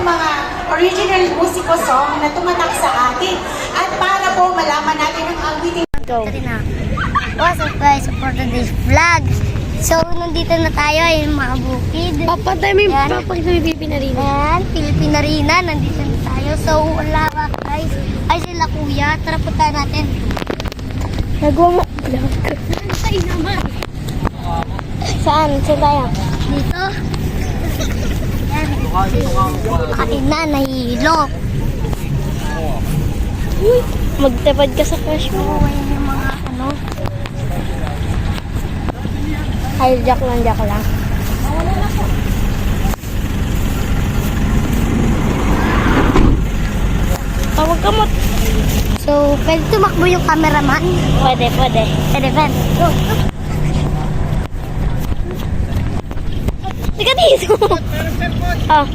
mga original musiko song na tumatak sa atin. At para po malaman natin ang awiting Go. What's up guys, for today's vlog. So, nandito na tayo ay mga bukid. Papatay mo yung Pilipinarina. Ayan, Pilipinarina, nandito na tayo. So, wala ba guys? Ay sila kuya, tara punta natin. Nagawa mo vlog. Saan naman? Saan? Saan tayo? Dito. Ayan. Kain na, nahihilo. Magtapad ka sa crush So, mo. ayan yung mga ano. Ay, jack lang. Tawag ka mo. So, pwede tumakbo yung cameraman? Pwede. Pwede, pwede. Go. Teka dito. Ah.